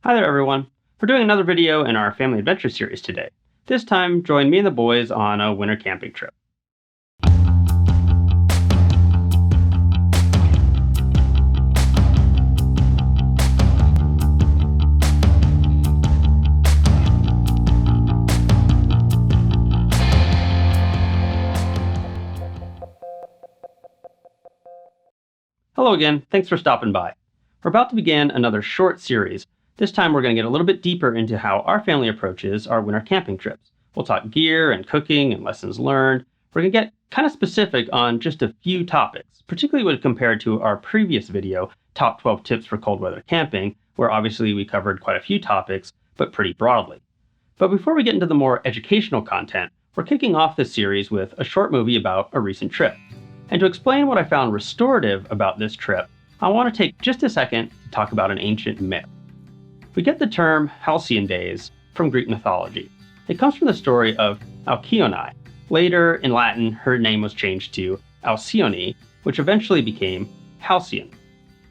Hi there, everyone. We're doing another video in our family adventure series today. This time, join me and the boys on a winter camping trip. Hello again, thanks for stopping by. We're about to begin another short series. This time we're going to get a little bit deeper into how our family approaches our winter camping trips. We'll talk gear and cooking and lessons learned. We're going to get kind of specific on just a few topics, particularly when compared to our previous video, Top 12 Tips for Cold Weather Camping, where obviously we covered quite a few topics, but pretty broadly. But before we get into the more educational content, we're kicking off this series with a short movie about a recent trip. And to explain what I found restorative about this trip, I want to take just a second to talk about an ancient myth. We get the term Halcyon days from Greek mythology. It comes from the story of Alkuónē. Later, in Latin, her name was changed to Alcyone, which eventually became Halcyon.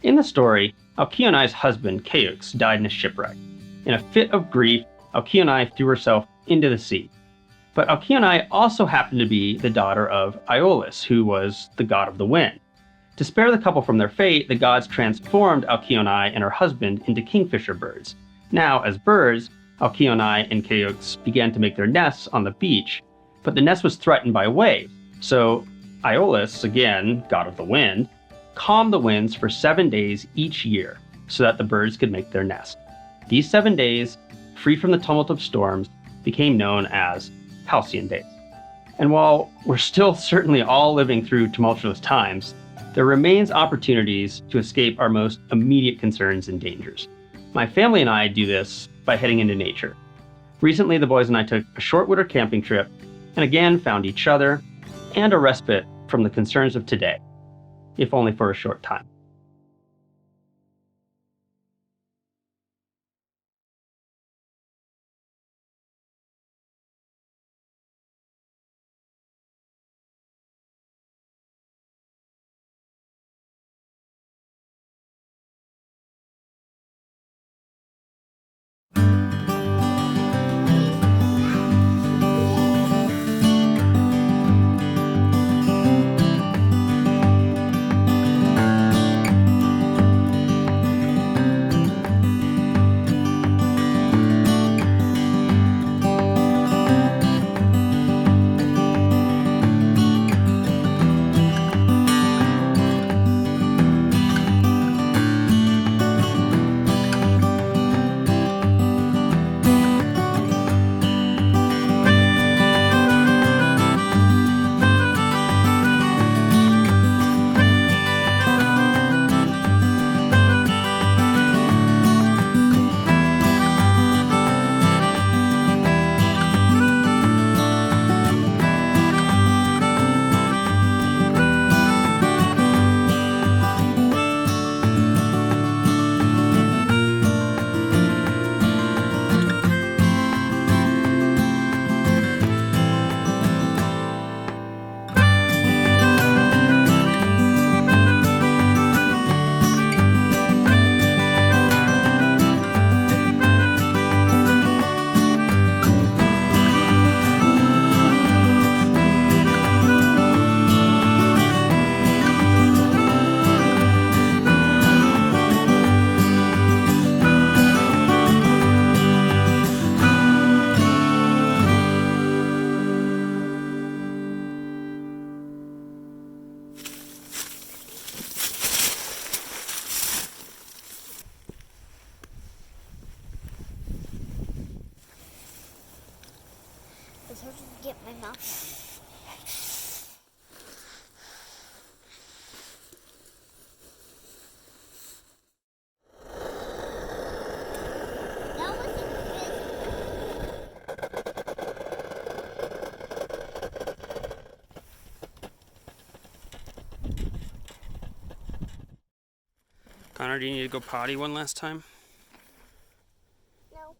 In the story, Alkuónē's husband, Ceyx, died in a shipwreck. In a fit of grief, Alkuónē threw herself into the sea. But Alkuónē also happened to be the daughter of Aeolus, who was the god of the wind. To spare the couple from their fate, the gods transformed Alkuónē and her husband into kingfisher birds. Now, as birds, Alkuónē and Ceyx began to make their nests on the beach, but the nest was threatened by waves. So Aeolus, again, god of the wind, calmed the winds for 7 days each year so that the birds could make their nest. These 7 days, free from the tumult of storms, became known as Halcyon days. And while we're still certainly all living through tumultuous times, there remains opportunities to escape our most immediate concerns and dangers. My family and I do this by heading into nature. Recently, the boys and I took a short winter camping trip and again found each other and a respite from the concerns of today, if only for a short time. It's hard to get my mouth Connor, do you need to go potty one last time? No.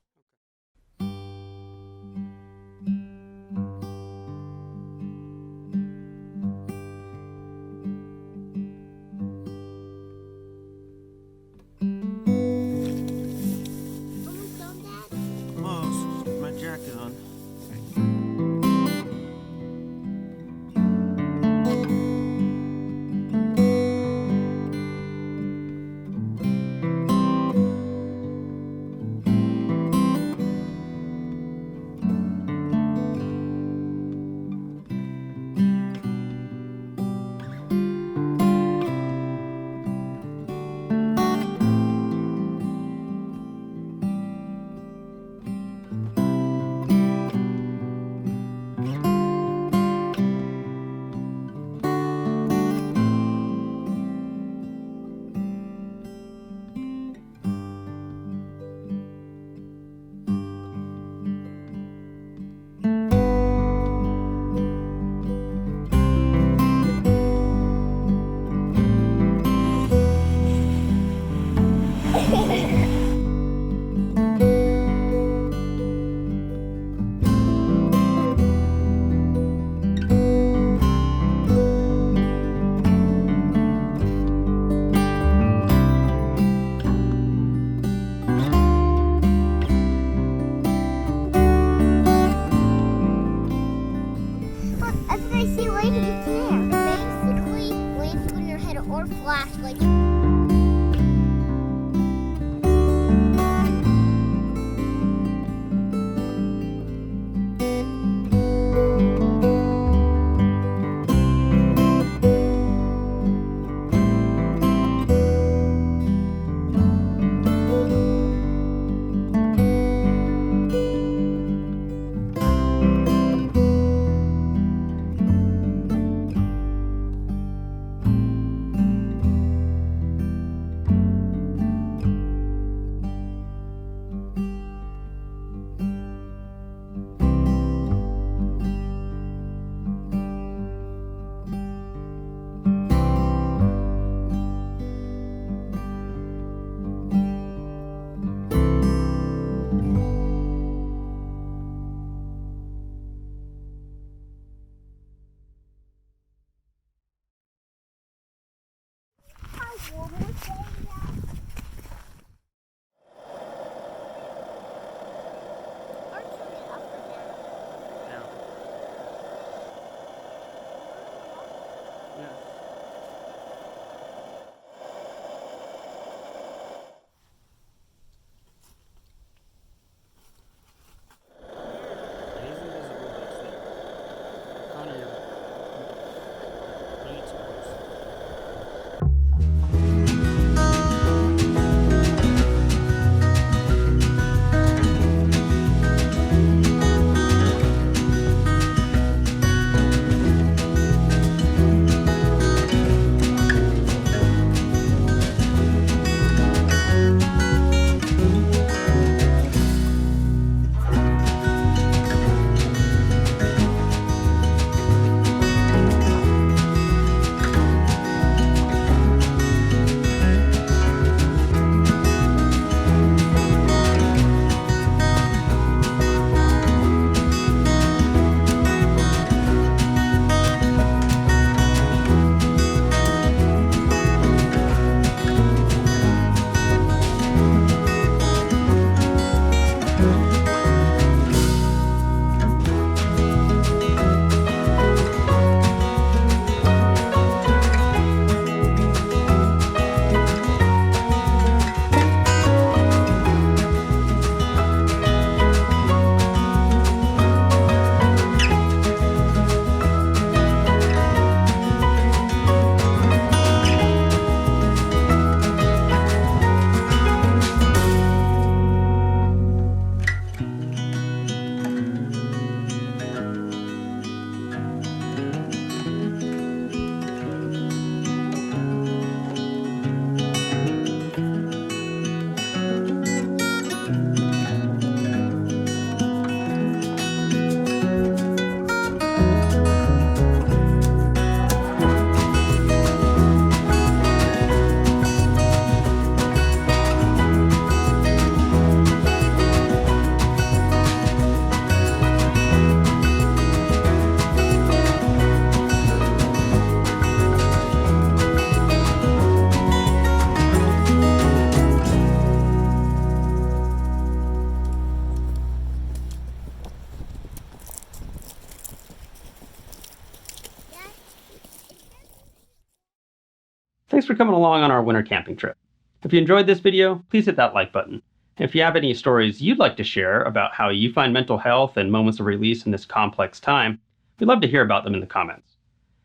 Thanks for coming along on our winter camping trip. If you enjoyed this video, please hit that like button. And if you have any stories you'd like to share about how you find mental health and moments of release in this complex time, we'd love to hear about them in the comments.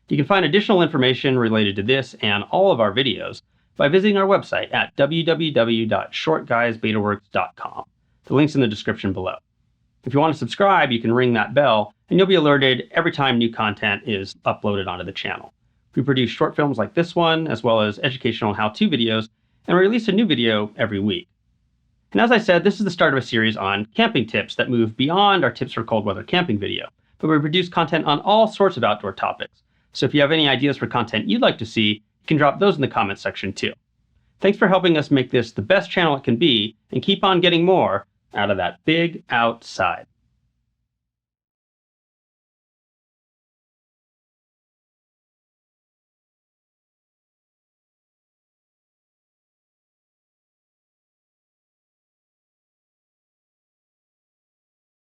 You can find additional information related to this and all of our videos by visiting our website at www.shortguysbetaworks.com. The link's in the description below. If you want to subscribe, you can ring that bell, and you'll be alerted every time new content is uploaded onto the channel. We produce short films like this one, as well as educational how-to videos, and we release a new video every week. And as I said, this is the start of a series on camping tips that move beyond our tips for cold weather camping video, but we produce content on all sorts of outdoor topics. So if you have any ideas for content you'd like to see, you can drop those in the comments section too. Thanks for helping us make this the best channel it can be, and keep on getting more out of that big outside.